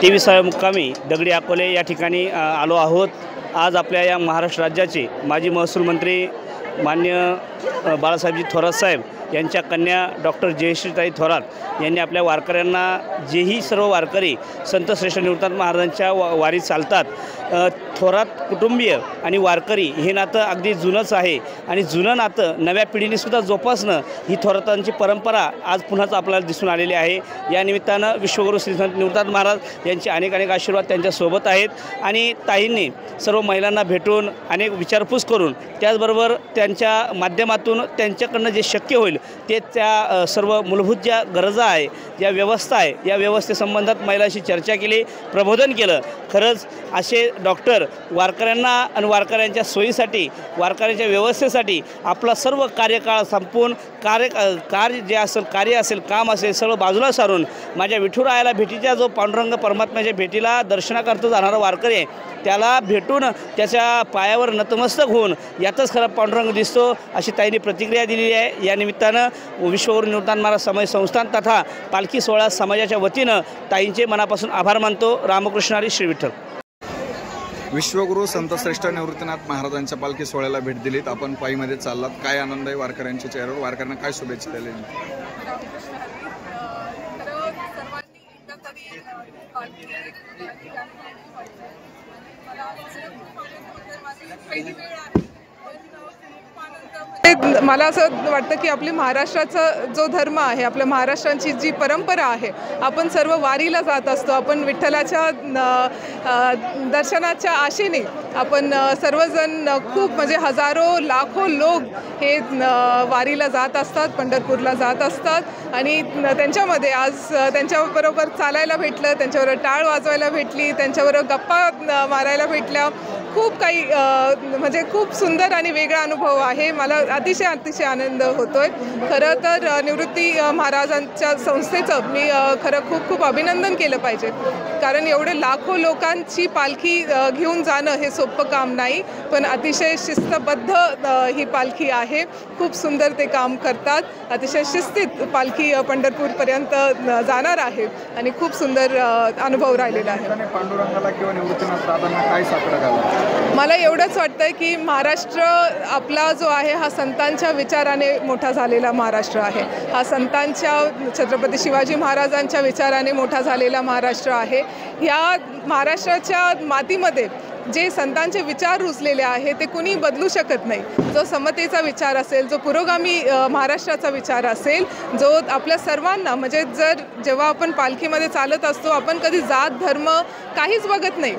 23व्या मुक्कामी दगडी अकोले या ठिकाणी आलो आहोत। आज आपल्या या महाराष्ट्र राज्याचे माजी महसूल मंत्री मान्य बाळासाहेबजी थोरात साहेब यांच्या कन्या डॉक्टर जयश्रीताई थोरात यांनी आपल्या वारकऱ्यांना, जेही सर्व वारकरी संत श्रेष्ठ निवृत्तीनाथ महाराजांच्या वारीत चालतात, थोरात कुटुंबीय आणि वारकरी हे नातं अगदी जुनंच आहे आणि जुनं नातं नव्या पिढीने सुद्धा जोपासणं ही थोरातांची परंपरा आज पुन्हाच आपल्याला दिसून आलेली आहे। या निमित्तानं विश्वगुरू श्री संत निवृत्तीनाथ महाराज यांचे अनेक आशीर्वाद त्यांच्यासोबत आहेत आणि ताईंनी सर्व महिलांना भेटून अनेक विचारपूस करून, त्याचबरोबर त्यांच्या माध्यमातून त्यांच्याकडनं जे शक्य होईल ते त्या सर्व मूलभूत ज्या गरजा आहे, ज्या व्यवस्था आहे, या व्यवस्थेसंबंधात महिलांशी चर्चा केली, प्रबोधन केलं। खरंच असे डॉक्टर वारकऱ्यांना आणि वारकऱ्यांच्या सोयीसाठी, वारकऱ्यांच्या व्यवस्थेसाठी आपला सर्व कार्यकाळ संपवून कार्य जे असेल, कार्य असेल, काम असेल, सगळं बाजूला सारून माझ्या विठुरायाला भेटीच्या जो पांडुरंग परमात्म्याच्या भेटीला दर्शनाकरता जाणारा वारकरी आहे त्याला भेटून त्याच्या पायावर नतमस्तक होऊन यातच खरा पांडुरंग दिसतो, अशी ताईंनी प्रतिक्रिया दिलेली आहे। या निमित्तानं विश्वगुरू निवृत्तीनाथ महाराज समाज संस्थान तथा पालखी सोहळा समाजाच्या वतीनं ताईंचे मनापासून आभार मानतो। रामकृष्ण हरी, श्री विठ्ठल। विश्वगुरू संत श्रेष्ठ निवृत्तीनाथ महाराजांच्या पालखी सोहळ्याला भेट दिलीत, आपण पायीमध्ये चाललात, काय आनंद आहे वारकऱ्यांच्या चेहऱ्यावर, वारकऱ्यांना काय शुभेच्छा दिल्या? मला असं वाटतं की आपली महाराष्ट्राचा जो धर्म आहे, आपल्या महाराष्ट्राची जी परंपरा आहे, आपण सर्व वारीला जात असतो, आपण विठ्ठलाच्या दर्शनाच्या आशेने आपण सर्वजण खूप म्हणजे हजारो लाखो लोक हे वारीला जात असतात, पंढरपूरला जात असतात आणि त्यांच्यामध्ये आज त्यांच्याबरोबर चालायला भेटलं, त्यांच्याबरोबर टाळ वाजवायला भेटली, त्यांच्याबरोबर गप्पा मारायला भेटल्या, खूप काही म्हणजे खूप सुंदर आणि वेगळा अनुभव आहे। मला अतिशय आनंद होतोय। खरं तर निवृत्ती महाराजांच्या संस्थेचं मी खरं खूप अभिनंदन केलं पाहिजे, कारण एवढे लाखो लोकांची पालखी घेऊन जाणं हे सोपं काम नाही, पण अतिशय शिस्तबद्ध ही पालखी आहे, खूप सुंदर ते काम करतात, अतिशय शिस्तीत पालखी पंढरपूरपर्यंत जाणार आहे आणि खूप सुंदर अनुभव राहिलेला आहे। पांडुरंगाला किंवा निवृत्तीनाथ दादांना काय साकडं घाला? मला एवढंच वाटतं की महाराष्ट्र आपला जो आहे हा संतांच्या विचाराने मोठा झालेला महाराष्ट्र आहे, हा संतांच्या, छत्रपती शिवाजी महाराजांच्या विचाराने मोठा झालेला महाराष्ट्र आहे। ह्या महाराष्ट्राच्या मातीमध्ये जे संतांचे विचार रुजलेले आहे ते कुणी बदलू शकत नाही। जो समतेचा विचार असेल, जो पुरोगामी महाराष्ट्राचा विचार असेल, जो आपल्या सर्वांना म्हणजे जेव्हा आपण पालखीमध्ये चालत असतो, आपण कधी जात धर्म काहीच बघत नाही,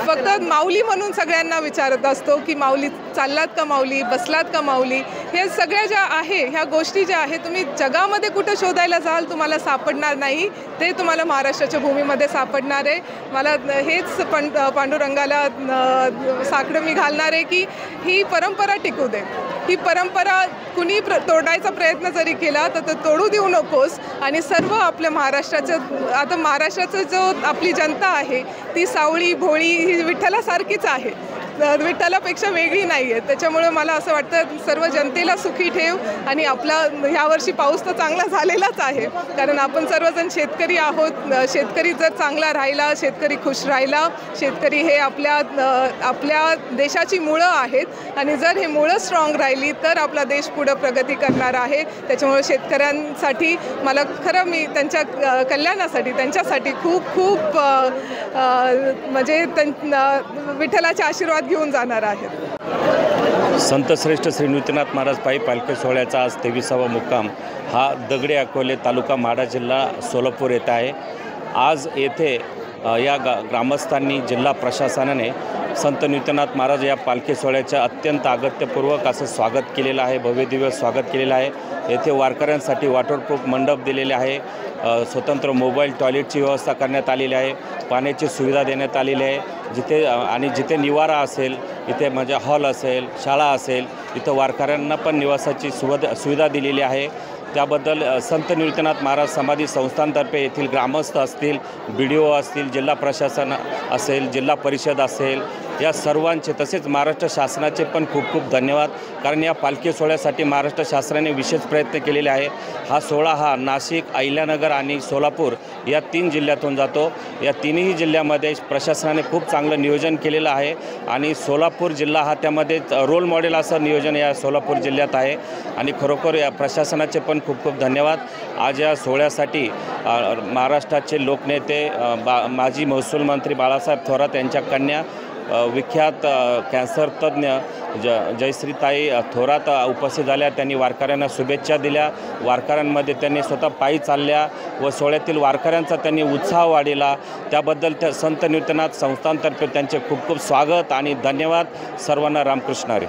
फक्त माऊली म्हणून सगळ्यांना विचारत असतो की माऊली चाललात का, माऊली बसलात का, माऊली, हे सगळ्या ज्या आहे, ह्या गोष्टी ज्या आहे तुम्ही जगामध्ये कुठं शोधायला जाल तुम्हाला सापडणार नाही, ते तुम्हाला महाराष्ट्राच्या भूमीमध्ये सापडणार आहे। मला हेच पांडुरंगाला साकडं मी घालणार आहे की ही परंपरा टिकू दे, ही परंपरा कुणी तोडायचा प्रयत्न जरी केला तर तोडू देऊ नकोस आणि सर्व आपल्या महाराष्ट्राचं, आता महाराष्ट्राचं जो आपली जनता आहे ती सावळी भोळी ही विठ्ठलासारखीच आहे, विठ्ठलापेक्षा वेगळी नाही आहे। त्याच्यामुळे मला असं वाटतं सर्व जनतेला सुखी ठेव आणि आपला ह्यावर्षी पाऊस तर चांगला झालेलाच आहे, कारण आपण सर्वजण शेतकरी आहोत। शेतकरी जर चांगला राहिला, शेतकरी खुश राहिला, शेतकरी हे आपल्या देशाची मुळं आहेत आणि जर हे मुळं स्ट्रॉंग राहिली तर आपला देश पुढं प्रगती करणार आहे। त्याच्यामुळे शेतकऱ्यांसाठी मला खरं मी त्यांच्या कल्याणासाठी, त्यांच्यासाठी खूप म्हणजे विठ्ठलाचे आशीर्वाद घेऊन जाणार आहेत। संत श्रेष्ठ श्री निवृत्तीनाथ महाराज पायी पालखी सोहळ्याचा आज 23वा मुक्काम हा दगडी अकोले तालुका माढा जिल्हा सोलापूर येथे आहे। आज येथे या ग्रामस्थांनी, जिल्हा प्रशासनाने संत निवृत्तीनाथ महाराज या पालखी सोहळ्याचं अत्यंत अगत्यपूर्वक असं स्वागत केलेलं आहे, भव्यदिव्य स्वागत केलेलं आहे। येथे वारकऱ्यांसाठी वॉटरप्रूफ मंडप दिलेले आहे, स्वतंत्र मोबाईल टॉयलेटची व्यवस्था करण्यात आलेली आहे, पाण्याची सुविधा देण्यात आलेली आहे। जिथे निवारा असेल, इथे म्हणजे हॉल असेल, शाळा असेल, इथं वारकऱ्यांना पण निवासाची सुविधा दिलेली आहे। त्याबद्दल संत निवृत्तीनाथ महाराज समाधी संस्थांतर्फे येथील ग्रामस्थ असतील, BDO असतील, जिल्हा प्रशासन असेल, जिल्हा परिषद असेल, या सर्वांचे तसेच महाराष्ट्र शासनाचे पण खूप खूप धन्यवाद। कारण या पालखी सोहळ्यासाठी महाराष्ट्र शासनाने विशेष प्रयत्न केलेले आहे। हा सोहळा हा नाशिक, अहिल्यानगर आणि सोलापूर या 3 जिल्ह्यातून जातो। या तिन्ही जिल्ह्यामध्ये प्रशासनाने खूप चांगलं नियोजन केलेलं आहे आणि सोलापूर जिल्हा हा त्यामध्ये रोल मॉडेल असं नियोजन या सोलापूर जिल्ह्यात आहे आणि खरोखर या प्रशासनाचे पण खूप खूप धन्यवाद। आज या सोहळ्यासाठी महाराष्ट्राचे लोकनेते माजी महसूल मंत्री बाळासाहेब थोरात यांच्या कन्या विख्यात कॅन्सर तज्ज्ञ जयश्रीताई थोरात उपस्थित झाल्या। त्यांनी वारकऱ्यांना शुभेच्छा दिल्या। वारकऱ्यांमध्ये त्यांनी स्वतः पायी चालल्या व सोहळ्यातील वारकऱ्यांचा त्यांनी उत्साह वाढविला। त्याबद्दल त्या संत निवृत्तीनाथ संस्थानतर्फे त्यांचे खूप खूप स्वागत आणि धन्यवाद। सर्वांना रामकृष्ण हरी।